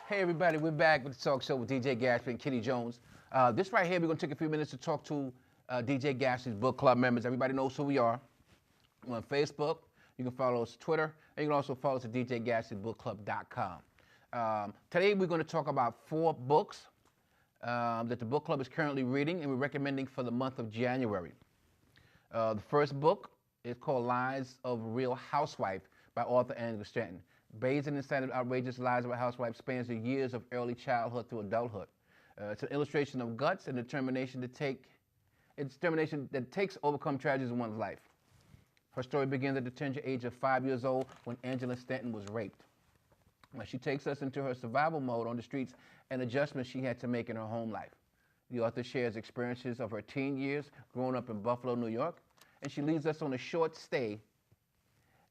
Hey everybody, we're back with the talk show with DJ Gatsby and Kitty Jones. This right here, we're gonna take a few minutes to talk to DJ Gatsby's book club members. Everybody knows who we are. We're on Facebook. You can follow us on Twitter, and you can also follow us at DJGatsbyBookClub.com. Today we're going to talk about 4 books that the book club is currently reading and we're recommending for the month of January. The first book is called Lives of a Real Housewife by author Angela Stanton. Based in the standard outrageous lives of a housewife spans the years of early childhood through adulthood. It's an illustration of guts and determination that takes to overcome tragedies in one's life. Her story begins at the tender age of 5 years old when Angela Stanton was raped. Now, she takes us into her survival mode on the streets and adjustments she had to make in her home life. The author shares experiences of her teen years growing up in Buffalo, New York, and she leads us on a short stay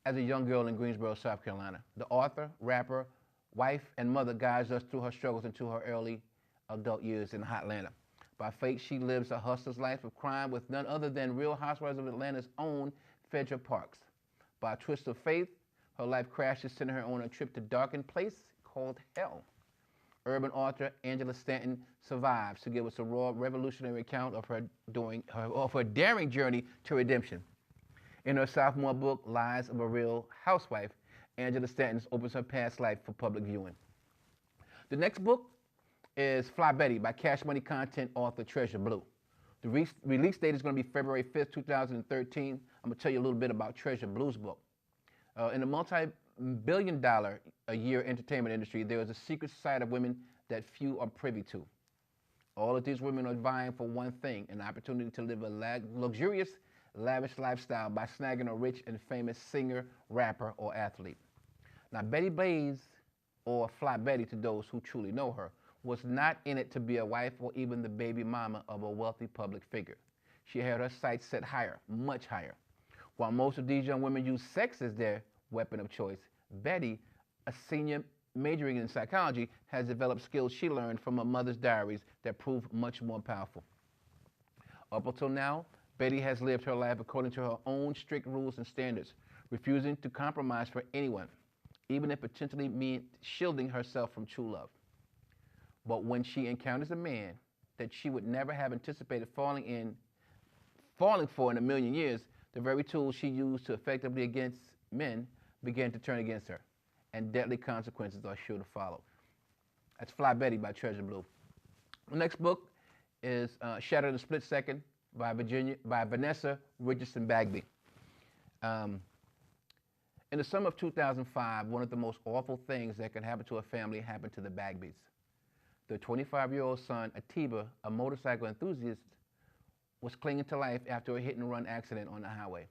as a young girl in Greensboro, South Carolina. The author, rapper, wife, and mother guides us through her struggles into her early adult years in hot Atlanta. By fate, she lives a hustler's life of crime with none other than Real Housewives of Atlanta's own Phaedra Parks. By a twist of fate, her life crashes, sending her on a trip to a darkened place called hell. Urban author Angela Stanton survives to give us a raw, revolutionary account of her daring journey to redemption. In her sophomore book, Lives of a Real Housewife, Angela Stanton opens her past life for public viewing. The next book is Fly Betty by Cash Money content author Treasure Blue. The release date is going to be February 5th, 2013. I'm going to tell you a little bit about Treasure Blue's book. In the multi-billion-dollar-a-year entertainment industry, there is a secret side of women that few are privy to. All of these women are vying for one thing, an opportunity to live a luxurious, lavish lifestyle by snagging a rich and famous singer, rapper, or athlete. Now, Betty Blaze, or Fly Betty to those who truly know her, was not in it to be a wife or even the baby mama of a wealthy public figure. She had her sights set higher, much higher. While most of these young women use sex as their weapon of choice, Betty, a senior majoring in psychology, has developed skills she learned from her mother's diaries that prove much more powerful. Up until now, Betty has lived her life according to her own strict rules and standards, refusing to compromise for anyone, even if potentially meant shielding herself from true love. But when she encounters a man that she would never have anticipated falling for in a million years, the very tools she used to effectively against men began to turn against her, and deadly consequences are sure to follow. That's Fly Betty by Treasure Blue. The next book is Shattered in a Split Second by Vanessa Richardson Bagby. In the summer of 2005, one of the most awful things that could happen to a family happened to the Bagbys. Their 25-year-old son, Atiba, a motorcycle enthusiast, was clinging to life after a hit-and-run accident on the highway.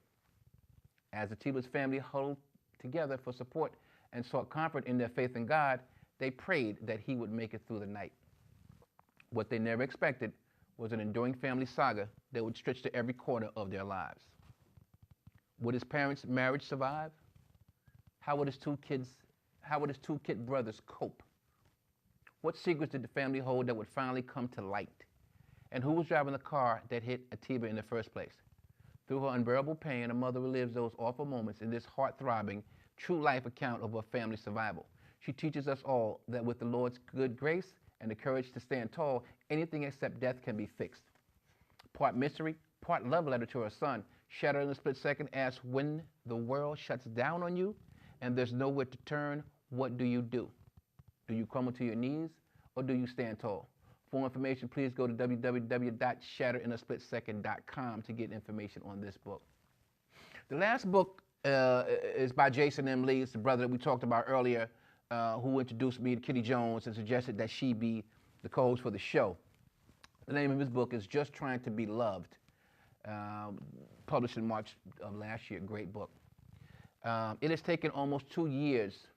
As Atiba's family huddled together for support and sought comfort in their faith in God, they prayed that he would make it through the night. What they never expected was an enduring family saga that would stretch to every corner of their lives. Would his parents' marriage survive? How would his two kid brothers cope? What secrets did the family hold that would finally come to light? And who was driving the car that hit Atiba in the first place? Through her unbearable pain, a mother relives those awful moments in this heart-throbbing, true life account of her family's survival. She teaches us all that with the Lord's good grace and the courage to stand tall, anything except death can be fixed. Part mystery, part love letter to her son, Shattered in a Split Second, asks, when the world shuts down on you and there's nowhere to turn, what do you do? Do you crumble to your knees or do you stand tall? For more information, please go to www.shatteredinasplitsecond.com to get information on this book. The last book is by Jason M. Lee. It's the brother that we talked about earlier, who introduced me to Kitty Jones and suggested that she be the co-host for the show. The name of his book is Just Tryin To Be Loved, published in March of last year. Great book. It has taken almost 2 years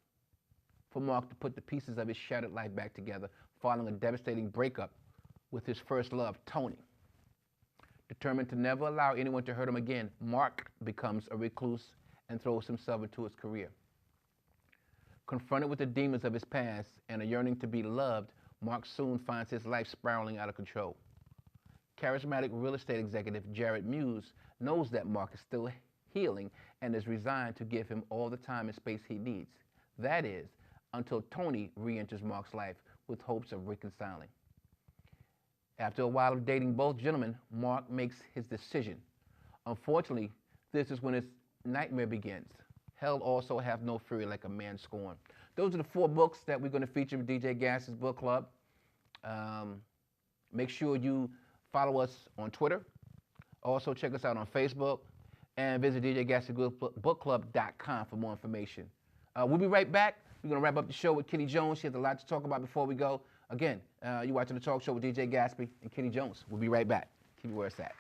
for Mark to put the pieces of his shattered life back together following a devastating breakup with his first love, Tony. Determined to never allow anyone to hurt him again, Mark becomes a recluse and throws himself into his career. Confronted with the demons of his past and a yearning to be loved, Mark soon finds his life spiraling out of control. Charismatic real estate executive Jared Muse knows that Mark is still healing and is resigned to give him all the time and space he needs. That is, until Tony re-enters Mark's life with hopes of reconciling. After a while of dating both gentlemen, Mark makes his decision. Unfortunately, this is when his nightmare begins. Hell also have no fury like a man scorned. Those are the 4 books that we're going to feature in DJ Gass's book club. Make sure you follow us on Twitter. Also check us out on Facebook and visit DJGBC.com for more information. We'll be right back. We're going to wrap up the show with Kitty Jones. She has a lot to talk about before we go. Again, you're watching the talk show with DJ Gatsby and Kitty Jones. We'll be right back. Keep it where it's at.